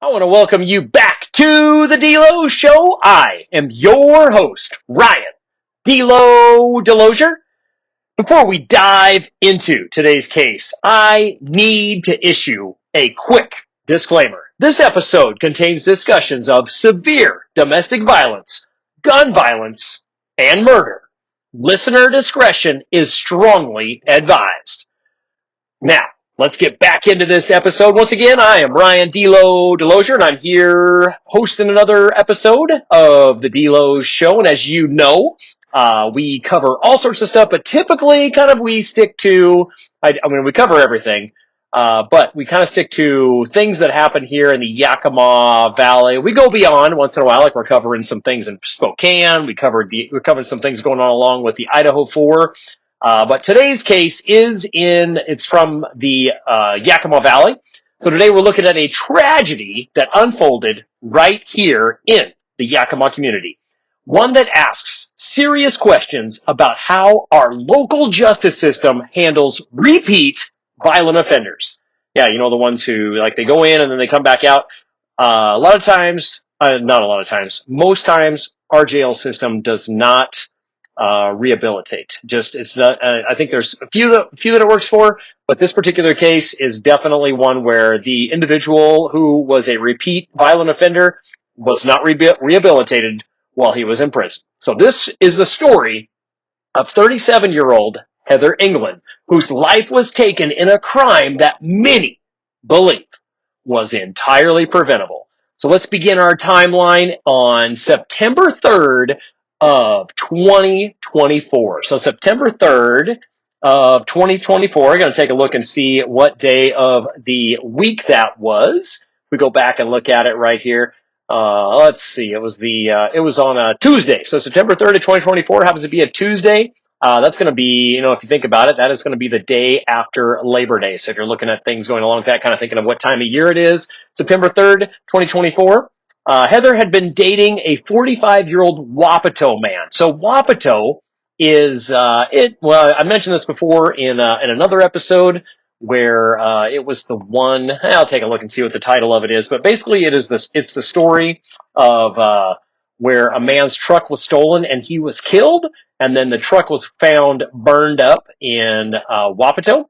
I want to welcome you back to the DeLozier Show. I am your host, Ryan DeLozier. Before we dive into today's case, I need to issue a quick disclaimer. This episode contains discussions of severe domestic violence, gun violence, and murder. Listener discretion is strongly advised. Now, let's get back into this episode. Once again, I am Ryan DeLozier, and I'm here hosting another episode of the DeLozier Show. And as you know, we cover all sorts of stuff, but typically we stick to, we cover everything, but we kind of stick to things that happen here in the Yakima Valley. We go beyond once in a while, like we're covering some things in Spokane. We covered some things going on along with the Idaho 4. But today's case it's from the Yakima Valley. So today we're looking at a tragedy that unfolded right here in the Yakima community. One that asks serious questions about how our local justice system handles repeat violent offenders. Yeah, you know, the ones who, they go in and then they come back out. Not a lot of times, most times our jail system does not rehabilitate. It's not. I think there's a few that it works for, but this particular case is definitely one where the individual who was a repeat violent offender was not rehabilitated while he was in prison. So this is the story of 37-year-old Heather England, whose life was taken in a crime that many believe was entirely preventable. So let's begin our timeline on September 3rd of 2024. So September 3rd of 2024, we're going to take a look and see what day of the week that was. We go back and look at it right here. Let's see. It was on a Tuesday. So September 3rd of 2024 happens to be a Tuesday. That's going to be, if you think about it, that is going to be the day after Labor Day. So if you're looking at things going along with that, kind of thinking of what time of year it is, September 3rd, 2024, Heather had been dating a 45-year-old Wapato man. So Wapato is, I mentioned this before in another episode where, it was the one, I'll take a look and see what the title of it is, but basically it's the story of, where a man's truck was stolen and he was killed, and then the truck was found burned up in Wapato.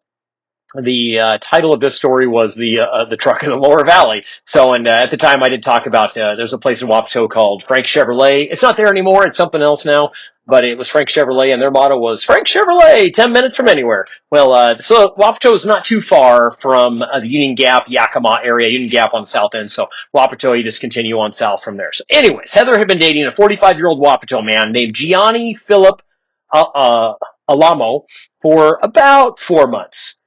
The title of this story was the truck in the Lower Valley. So, and at the time I did talk about there's a place in Wapato called Frank Chevrolet. It's not there anymore. It's something else now. But it was Frank Chevrolet, and their motto was Frank Chevrolet, 10 minutes from anywhere. Well, so Wapato is not too far from the Union Gap, Yakima area, Union Gap on the south end. So Wapato, you just continue on south from there. So anyways, Heather had been dating a 45-year-old Wapato man named Gianni Philip Alamo for about 4 months.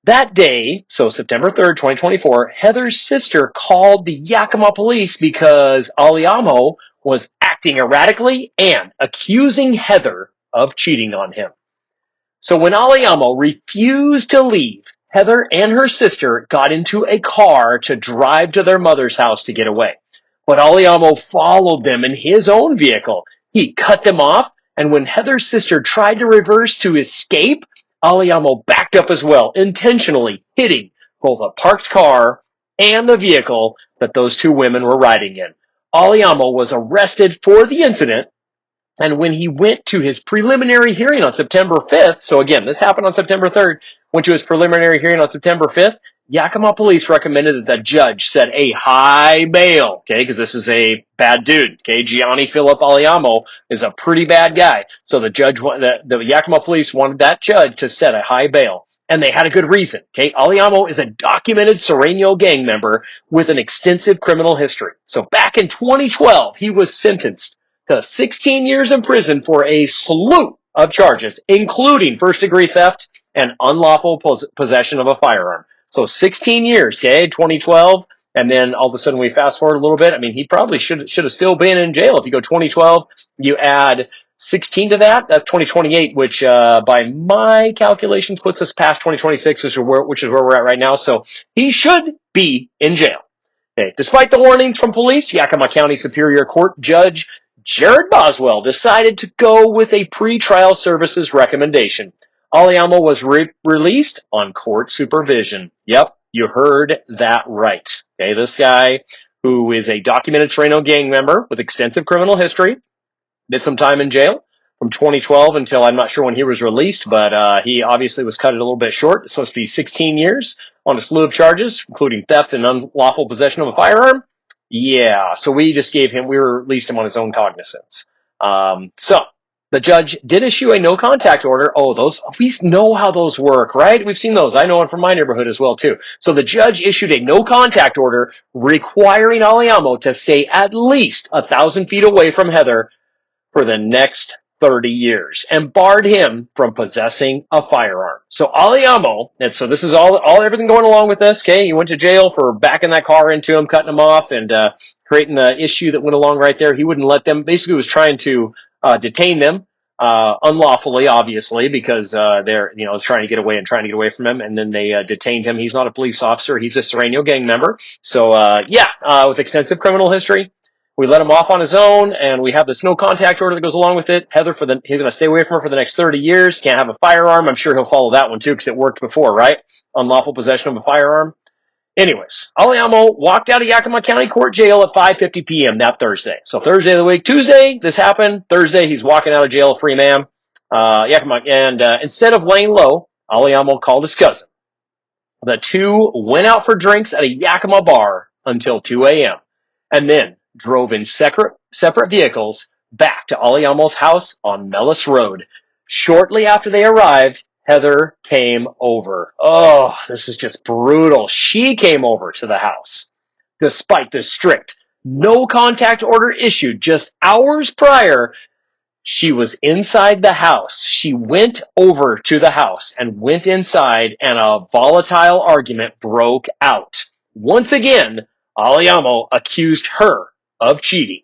That day, so September 3rd, 2024, Heather's sister called the Yakima police because Alamo was acting erratically and accusing Heather of cheating on him. So when Alamo refused to leave, Heather and her sister got into a car to drive to their mother's house to get away. But Alamo followed them in his own vehicle. He cut them off, and when Heather's sister tried to reverse to escape, Alamo backed up as well, intentionally hitting both a parked car and the vehicle that those two women were riding in. Alamo was arrested for the incident, and when he went to his preliminary hearing on September 5th, so again, this happened on September 3rd, went to his preliminary hearing on September 5th, Yakima police recommended that the judge set a high bail, okay, because this is a bad dude, okay, Gianni Philip Alamo is a pretty bad guy, so the Yakima police wanted that judge to set a high bail, and they had a good reason, okay, Alamo is a documented Sereno gang member with an extensive criminal history, so back in 2012, he was sentenced to 16 years in prison for a slew of charges, including first-degree theft and unlawful possession of a firearm. So 16 years, okay, 2012, and then all of a sudden we fast forward a little bit. I mean, he probably should have still been in jail. If you go 2012, you add 16 to that, that's 2028, which by my calculations puts us past 2026, which is where we're at right now. So he should be in jail. Okay. Despite the warnings from police, Yakima County Superior Court Judge Jared Boswell decided to go with a pretrial services recommendation. Alamo was released on court supervision. Yep, you heard that right. Okay, this guy who is a documented Sereno gang member with extensive criminal history. Did some time in jail from 2012 until I'm not sure when he was released, but he obviously was cut it a little bit short. It's supposed to be 16 years on a slew of charges, including theft and unlawful possession of a firearm. Yeah, so we released him on his own cognizance. So the judge did issue a no contact order. Oh, we know how those work, right? We've seen those. I know them from my neighborhood as well, too. So the judge issued a no contact order requiring Aliamo to stay at least 1,000 feet away from Heather for the next 30 years and barred him from possessing a firearm. So Aliamo, and so this is everything going along with this, okay? He went to jail for backing that car into him, cutting him off, and creating the issue that went along right there. He wouldn't let them, basically was trying to detain them unlawfully, obviously, because they're, trying to get away from him, and then they detained him. He's not a police officer. He's a Sereno gang member. So, with extensive criminal history. We let him off on his own, and we have this no contact order that goes along with it. Heather, he's going to stay away from her for the next 30 years. Can't have a firearm. I'm sure he'll follow that one too, because it worked before, right? Unlawful possession of a firearm. Anyways, Aliamo walked out of Yakima County Court Jail at 5:50 p.m. that Thursday. So Thursday of the week. Tuesday, this happened. Thursday, he's walking out of jail, a free man. Yakima, and instead of laying low, Aliamo called his cousin. The two went out for drinks at a Yakima bar until 2 a.m. and then drove in separate vehicles back to Aliamo's house on Melis Road. Shortly after they arrived, Heather came over. Oh, this is just brutal. She came over to the house. Despite the strict no contact order issued just hours prior, she was inside the house. She went over to the house and went inside, and a volatile argument broke out. Once again, Aliamo accused her of cheating.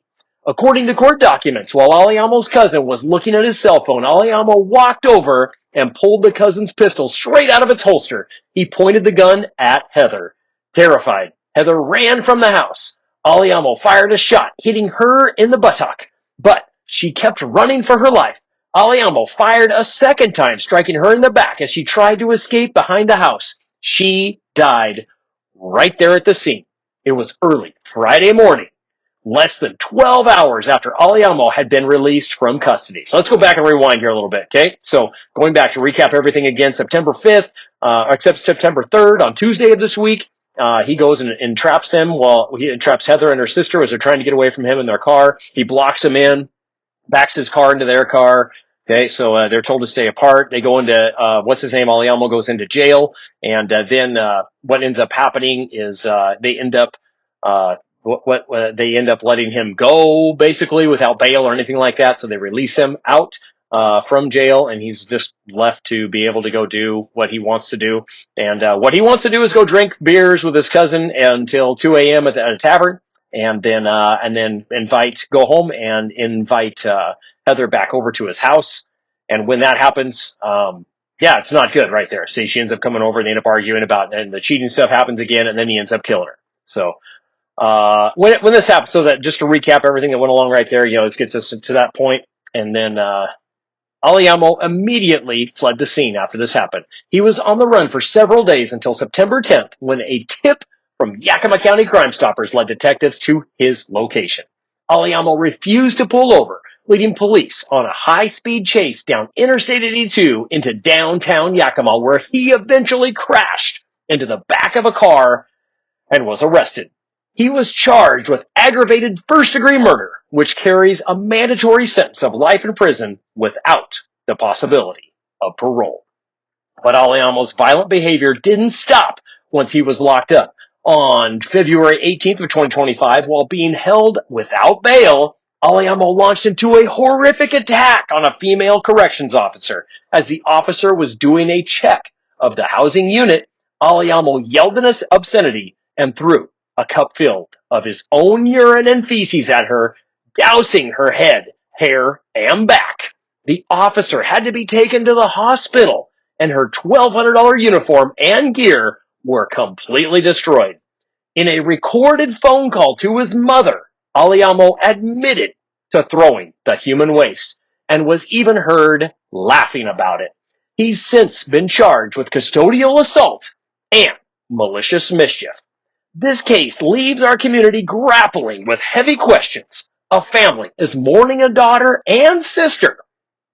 According to court documents, while Aliamo's cousin was looking at his cell phone, Aliamo walked over and pulled the cousin's pistol straight out of its holster. He pointed the gun at Heather. Terrified, Heather ran from the house. Aliamo fired a shot, hitting her in the buttock, but she kept running for her life. Aliamo fired a second time, striking her in the back as she tried to escape behind the house. She died right there at the scene. It was early Friday morning, less than 12 hours after Aliamo had been released from custody. So let's go back and rewind here a little bit, okay? So going back to recap everything again, September 5th, except September 3rd, on Tuesday of this week, he goes and entraps them. He entraps Heather and her sister as they're trying to get away from him in their car. He blocks them in, backs his car into their car. Okay, so they're told to stay apart. They go into Aliamo goes into jail, and then what ends up happening is they end up letting him go basically without bail or anything like that. So they release him out from jail, and he's just left to be able to go do what he wants to do. And what he wants to do is go drink beers with his cousin until 2 a.m. at a tavern. And then go home and invite Heather back over to his house. And when that happens, it's not good right there. See, she ends up coming over, and they end up arguing and the cheating stuff happens again, and then he ends up killing her. So, when this happens, so that just to recap everything that went along right there, this gets us to that point. And then, Aliamo immediately fled the scene after this happened. He was on the run for several days until September 10th, when a tip from Yakima County Crime Stoppers led detectives to his location. Aliamo refused to pull over, leading police on a high-speed chase down Interstate 82 into downtown Yakima, where he eventually crashed into the back of a car and was arrested. He was charged with aggravated first-degree murder, which carries a mandatory sentence of life in prison without the possibility of parole. But Aliamo's violent behavior didn't stop once he was locked up. On February 18th of 2025, while being held without bail, Aliamo launched into a horrific attack on a female corrections officer. As the officer was doing a check of the housing unit, Aliamo yelled an obscenity and threw a cup filled of his own urine and feces at her, dousing her head, hair, and back. The officer had to be taken to the hospital, and her $1,200 uniform and gear were completely destroyed. In a recorded phone call to his mother, Aliamo admitted to throwing the human waste and was even heard laughing about it. He's since been charged with custodial assault and malicious mischief. This case leaves our community grappling with heavy questions. A family is mourning a daughter and sister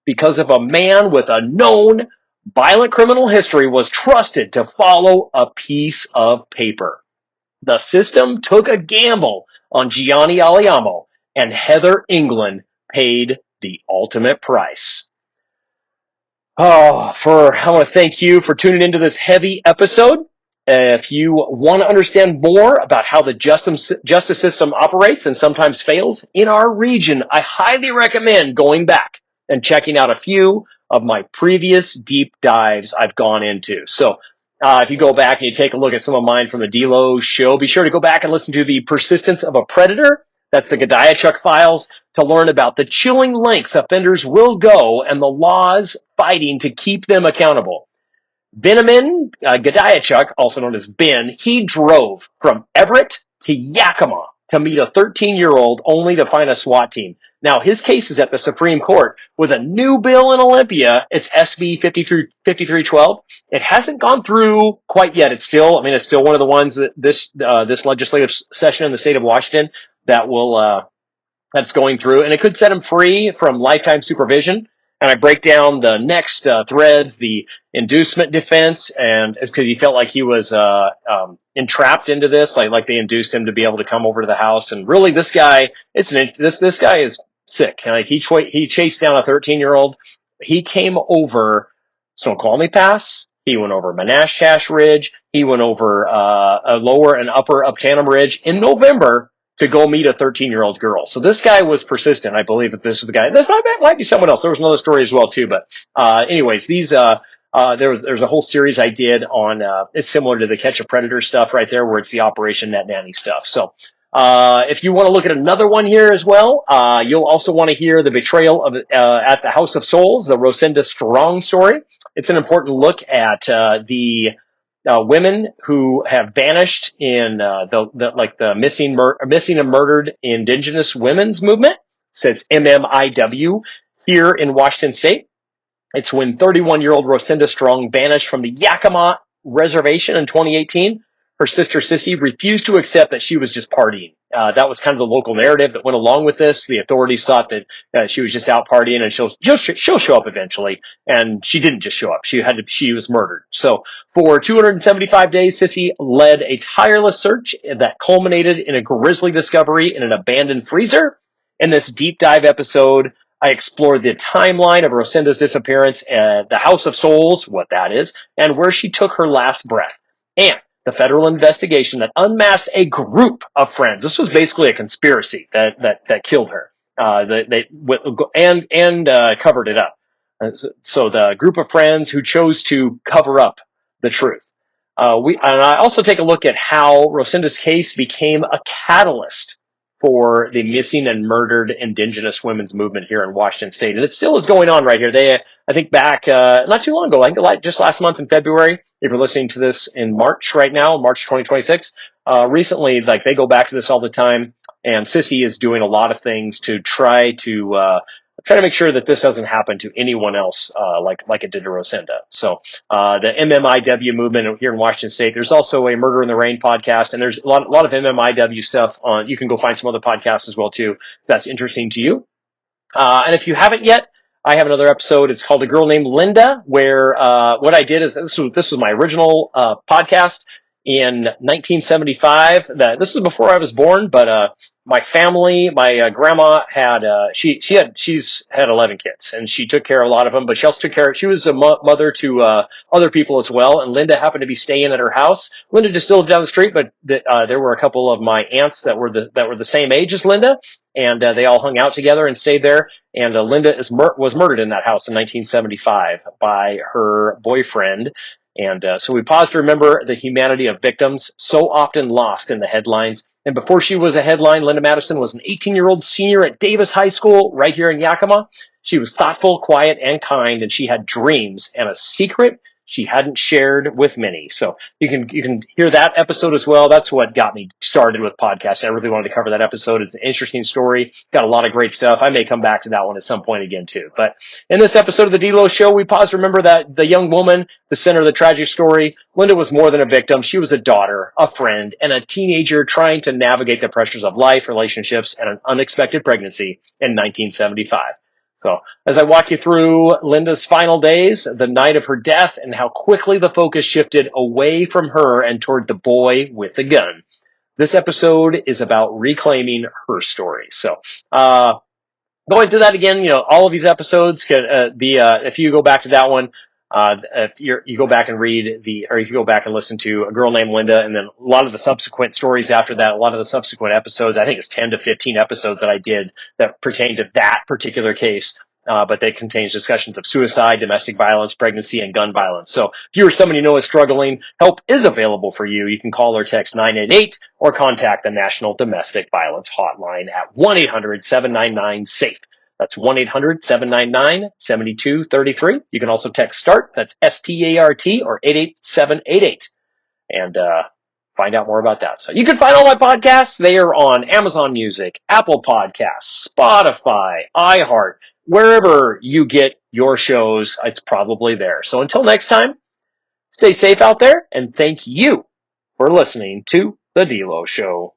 because of a man with a known violent criminal history was trusted to follow a piece of paper. The system took a gamble on Gianni Aliamo, and Heather England paid the ultimate price. I want to thank you for tuning into this heavy episode. If you want to understand more about how the justice system operates and sometimes fails in our region, I highly recommend going back and checking out a few of my previous deep dives I've gone into. So, if you go back and you take a look at some of mine from the DeLozier show, be sure to go back and listen to The Persistence of a Predator. That's the Gadiachuk files, to learn about the chilling lengths offenders will go and the laws fighting to keep them accountable. Benjamin Gadiachuk, also known as Ben, he drove from Everett to Yakima to meet a 13-year-old only to find a SWAT team. Now, his case is at the Supreme Court with a new bill in Olympia. It's SB 5312. It hasn't gone through quite yet. It's still one of the ones that this legislative session in the state of Washington that will that's going through, and it could set him free from lifetime supervision. And I break down the next threads, the inducement defense, and because he felt like he was entrapped into this, like they induced him to be able to come over to the house. And really, this guy, this guy is sick. Like he chased down a 13-year-old. He came over Snoqualmie Pass. He went over Menashash Ridge. He went over a lower and upper Uptanum Ridge in November to go meet a 13-year-old girl. So this guy was persistent. I believe that this is the guy. This might be someone else. There was another story as well too. But anyways, there's a whole series I did on. It's similar to the Catch a Predator stuff right there, where it's the Operation Net Nanny stuff. So if you want to look at another one here as well, you'll also want to hear the betrayal of at the House of Souls, the Rosinda Strong story. It's an important look at the women who have vanished in the missing and murdered indigenous women's movement. So it's MMIW here in Washington State. It's when 31-year-old Rosinda Strong vanished from the Yakima Reservation in 2018. Her sister Sissy refused to accept that she was just partying. That was kind of the local narrative that went along with this. The authorities thought that she was just out partying and she'll show up eventually. And she didn't just show up. She was murdered. So for 275 days, Sissy led a tireless search that culminated in a grisly discovery in an abandoned freezer. In this deep dive episode, I explored the timeline of Rosinda's disappearance, the House of Souls, what that is, and where she took her last breath. And the federal investigation that unmasked a group of friends. This was basically a conspiracy that killed her. They covered it up. So the group of friends who chose to cover up the truth. And I also take a look at how Rosinda's case became a catalyst for the missing and murdered indigenous women's movement here in Washington State. And it still is going on right here. I think back, not too long ago, I think just last month in February, if you're listening to this in March right now, March 2026, recently, they go back to this all the time. And Sissy is doing a lot of things to try to make sure that this doesn't happen to anyone else, like it did to Rosinda. So, the MMIW movement here in Washington State, there's also a Murder in the Rain podcast, and there's a lot of MMIW stuff on. You can go find some other podcasts as well too, if that's interesting to you. And if you haven't yet, I have another episode. It's called A Girl Named Linda, where, what I did is, this was my original, podcast in 1975. This was before I was born, but, my family, my grandma had she's had 11 kids, and she took care of a lot of them. But she also she was a mother to other people as well. And Linda happened to be staying at her house. Linda just lived down the street, but there were a couple of my aunts that were the same age as Linda, and they all hung out together and stayed there. And Linda was murdered in that house in 1975 by her boyfriend. And so we pause to remember the humanity of victims so often lost in the headlines. And before she was a headline, Linda Madison was an 18-year-old senior at Davis High School right here in Yakima. She was thoughtful, quiet, and kind, and she had dreams and a secret she hadn't shared with many. So you can hear that episode as well. That's what got me started with podcasting. I really wanted to cover that episode. It's an interesting story. Got a lot of great stuff. I may come back to that one at some point again too. But in this episode of the DeLo Show, we pause to remember that the young woman, the center of the tragic story, Linda was more than a victim. She was a daughter, a friend, and a teenager trying to navigate the pressures of life, relationships, and an unexpected pregnancy in 1975. So as I walk you through Linda's final days, the night of her death, and how quickly the focus shifted away from her and toward the boy with the gun. This episode is about reclaiming her story. So, going through that again, all of these episodes can if you go back to that one, if you go back and or if you go back and listen to A Girl Named Linda, and then a lot of the subsequent stories after that, a lot of the subsequent episodes, I think it's 10 to 15 episodes that I did that pertain to that particular case. But they contains discussions of suicide, domestic violence, pregnancy, and gun violence. So if you or somebody you know is struggling, help is available for you. You can call or text 988 or contact the National Domestic Violence Hotline at 1-800-799-SAFE. That's 1-800-799-7233. You can also text START, that's START, or 88788. And find out more about that. So you can find all my podcasts. They are on Amazon Music, Apple Podcasts, Spotify, iHeart. Wherever you get your shows, it's probably there. So until next time, stay safe out there, and thank you for listening to The DeLo Show.